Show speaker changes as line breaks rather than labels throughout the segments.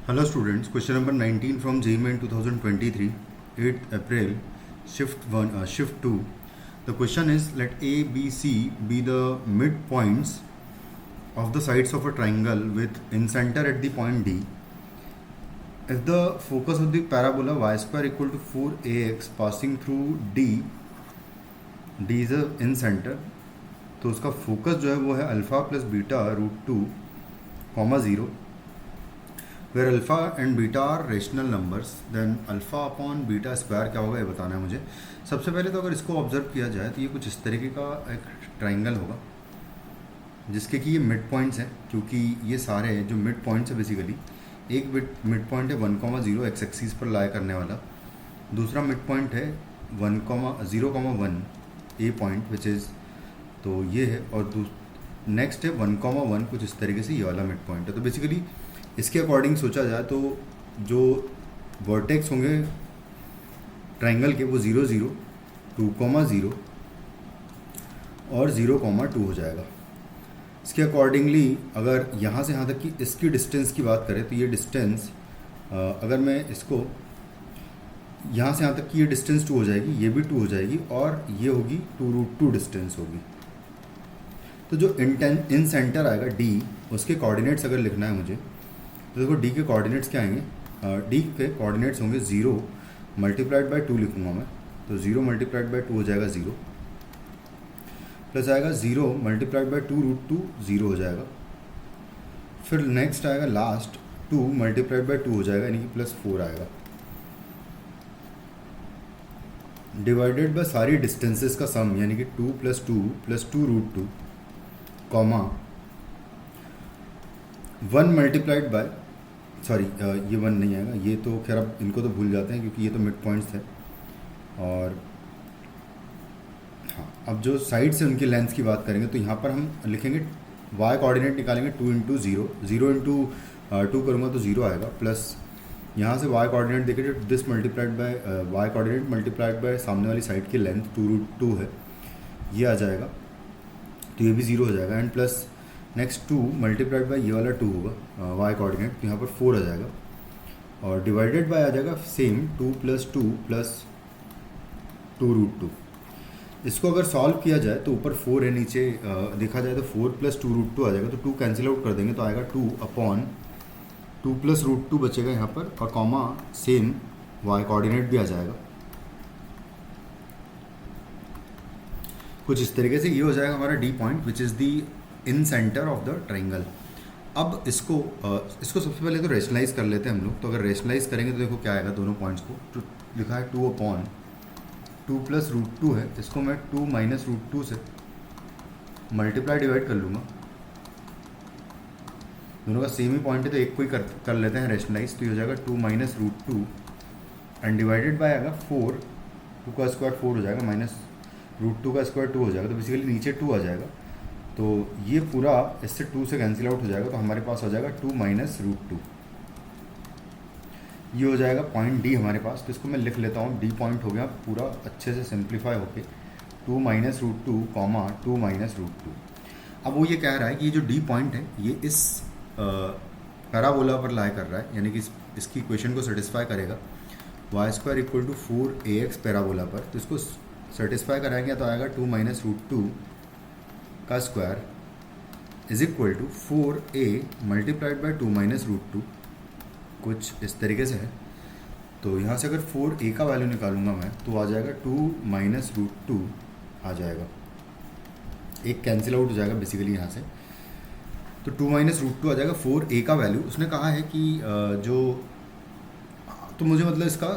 Hello students, question number 19 from JEE Main 2023, 8th April, shift 2. The question is, let A, B, C be the midpoints of the sides of a triangle with in center at the point D. If the focus of the parabola y square equal to 4ax passing through D is a in center, तो उसका focus जो है वो है alpha plus beta root 2 comma 0, where alpha and beta are rational numbers, then alpha upon beta square क्या होगा ये बताना है मुझे। सबसे पहले तो अगर इसको ऑब्जर्व किया जाए तो ये कुछ इस तरीके का एक ट्राइंगल होगा जिसके कि ये मिड पॉइंट्स हैं, क्योंकि ये सारे जो मिड पॉइंट्स है बेसिकली एक मिड पॉइंट है 1,0 एक्स एक्सिस पर लाई करने वाला, दूसरा मिड पॉइंट है 1,0,1 ए पॉइंट विच इज़, तो ये है, और नेक्स्ट है 1,1 कुछ इस तरीके से ये वाला मिड पॉइंट है। तो बेसिकली इसके अकॉर्डिंग सोचा जाए तो जो वर्टेक्स होंगे ट्राइंगल के वो 0, 0, 2,0 और 0,2 हो जाएगा। इसके अकॉर्डिंगली अगर यहाँ से यहाँ तक की इसकी डिस्टेंस की बात करें तो ये डिस्टेंस अगर मैं इसको यहाँ से यहाँ तक की ये डिस्टेंस 2 हो जाएगी, ये भी 2 हो जाएगी और ये होगी 2√2 डिस्टेंस होगी। तो जो इन सेंटर आएगा D, उसके कोऑर्डिनेट्स अगर लिखना है मुझे तो देखो D के कोऑर्डिनेट्स क्या आएंगे, D के कोऑर्डिनेट्स होंगे 0 मल्टीप्लाइड बाय 2 लिखूंगा मैं, तो 0 मल्टीप्लाइड बाय 2 हो जाएगा 0, प्लस आएगा 0 मल्टीप्लाइड बाय 2√2 0 हो जाएगा, फिर नेक्स्ट आएगा लास्ट 2 मल्टीप्लाइड बाय 2 हो जाएगा यानी कि प्लस 4 आएगा, डिवाइडेड बाय सारी डिस्टेंसेस का सम यानी कि 2 + 2 + 2√2 कॉमा 1 मल्टीप्लाइड बाय, सॉरी ये 1 नहीं आएगा, ये तो खैर अब इनको तो भूल जाते हैं क्योंकि ये तो मिड पॉइंट्स थे। और हाँ, अब जो साइड से उनकी लेंथ की बात करेंगे तो यहाँ पर हम लिखेंगे y कोऑर्डिनेट निकालेंगे 2 × 0, 0 × 2 करूँगा तो 0 आएगा, प्लस यहाँ से y कोऑर्डिनेट देखेंगे this multiplied by y coordinate multiplied by सामने वाली साइड की लेंथ 2√2 है, ये आ जाएगा, तो ये भी 0 हो जाएगा, and plus next 2 multiplied by ये वाला 2 होगा y कोऑर्डिनेट, तो यहाँ पर 4 आ जाएगा, और डिवाइडेड बाय आ जाएगा सेम 2 + 2 + 2√2। इसको अगर सॉल्व किया जाए तो ऊपर 4 है, नीचे देखा जाए तो 4 + 2√2 आ जाएगा, तो 2 कैंसिल आउट कर देंगे तो आएगा 2 अपॉन 2 + √2 बचेगा यहाँ पर, और कॉमा सेम y कोऑर्डिनेट भी आ जाएगा। कुछ इस तरीके से ये हो जाएगा हमारा D point which is the in centre of the triangle. अब इसको सबसे पहले तो रेशनलाइज कर लेते हैं हम लोग। तो अगर रेशनलाइज करेंगे तो देखो क्या आएगा, दोनों पॉइंट्स को तो लिखा है 2 अपॉन 2 + √2 है, इसको मैं 2 - √2 से मल्टीप्लाई डिवाइड कर लूँगा, दोनों का सेम ही पॉइंट है तो एक को ही कर लेते हैं रेशनलाइज, तो ये हो जाएगा 2 - √2 एंड डिवाइडेड बाय आएगा 4, 2 का स्क्वायर 4 हो जाएगा, माइनस √2 का स्क्वायर 2 हो जाएगा, तो बेसिकली नीचे 2 आ जाएगा, तो ये पूरा इससे 2 से कैंसिल आउट हो जाएगा, तो हमारे पास हो जाएगा 2 - √2, ये हो जाएगा पॉइंट D हमारे पास। तो इसको मैं लिख लेता हूँ, D पॉइंट हो गया पूरा अच्छे से सिंप्लीफाई होके 2 - √2 कॉमा 2 - √2। अब वो ये कह रहा है कि ये जो D पॉइंट है ये इस पैराबोला पर लाई कर रहा है, यानी कि इसकी इक्वेशन को सेटिस्फाई करेगा y² = 4ax पैराबोला पर, तो इसको सेटिस्फाई कराएंगे तो आएगा 2 - √2 का square is equal to 4a multiplied by 2 - √2, कुछ इस तरीके से है। तो यहाँ से अगर 4a का वैल्यू निकालूंगा मैं तो आ जाएगा 2 - √2 आ जाएगा, एक कैंसिल आउट हो जाएगा बेसिकली यहाँ से, तो 2 - √2 आ जाएगा 4a का वैल्यू। उसने कहा है कि जो, तो मुझे मतलब इसका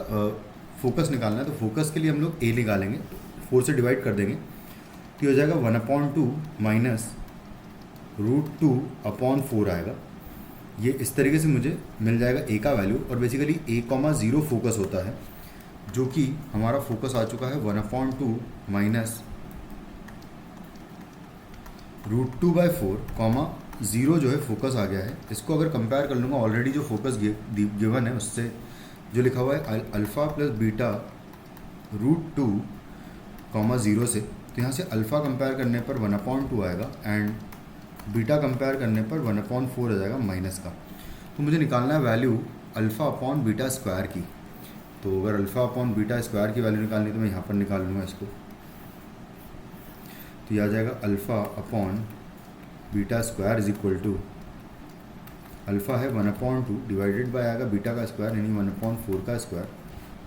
फोकस निकालना है, तो फोकस के लिए हम लोग a निकालेंगे, 4 से डिवाइड कर देंगे तो ये हो जाएगा 1/2 - √2 अपॉन 4 आएगा। ये इस तरीके से मुझे मिल जाएगा a का वैल्यू, और बेसिकली a, 0 फोकस होता है, जो कि हमारा फोकस आ चुका है 1/2 - √2/4, 0 जो है फोकस आ गया है। इसको अगर कंपेयर कर लूँगा ऑलरेडी जो फोकस गिवन है उससे, जो लिखा हुआ है अल्फ़ा प्लस बीटा √2, 0 से, तो यहाँ से अल्फ़ा कंपेयर करने पर 1/2 आएगा एंड बीटा कंपेयर करने पर 1/4 आ जाएगा माइनस का। तो मुझे निकालना है value alpha upon beta square की, तो अगर अल्फ़ा अपॉन बीटा स्क्वायर की वैल्यू निकालनी तो मैं यहाँ पर निकाल लूँगा इसको, तो यह आ जाएगा alpha upon beta square is equal to, alpha है 1/2 डिवाइडेड बाय आएगा बीटा का स्क्वायर यानी 1/4 का स्क्वायर,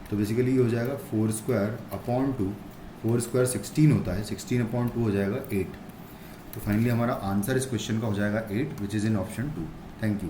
तो बेसिकली ये हो जाएगा 4 स्क्वायर अपॉन 2, 4 स्क्वायर 16 होता है, 16/2 हो जाएगा 8। तो फाइनली हमारा आंसर इस क्वेश्चन का हो जाएगा 8 which is in option 2। Thank you.